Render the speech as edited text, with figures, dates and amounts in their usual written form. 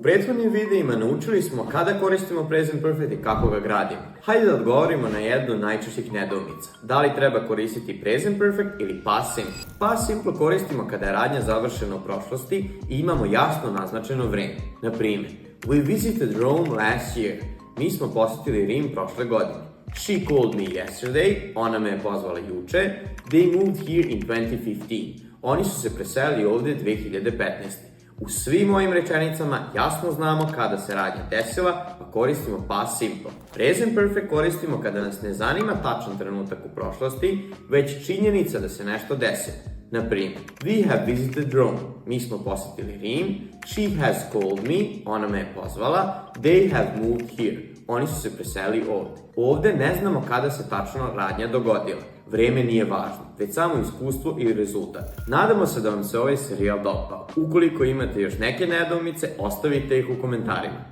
U prethodnim videima naučili smo kada koristimo present perfect i kako ga gradimo. Hajde da odgovorimo na jednu od najčešćih nedoumica. Da li treba koristiti present perfect ili past simple? Past simple koristimo kada je radnja završena u prošlosti i imamo jasno naznačeno vreme. Na primjer, we visited Rome last year. Mi smo posjetili Rim prošle godine. She called me yesterday. Ona me je pozvala juče. They moved here in 2015. Oni su se preselili ovdje 2015. U svim ovim rečenicama jasno znamo kada se radnja desila, pa koristimo past simple. Present perfect koristimo kada nas ne zanima tačan trenutak u prošlosti, već činjenica da se nešto desilo. Na primjer, we have visited Rome. Mi smo posjetili Rim. She has called me. Ona me je pozvala. They have moved here. Oni su se preselili ovdje. Ovdje ne znamo kada se tačno radnja dogodila. Vreme nije važno, već samo iskustvo i rezultat. Nadamo se da vam se ovaj serijal dopao. Ukoliko imate još neke nedoumice, ostavite ih u komentarima.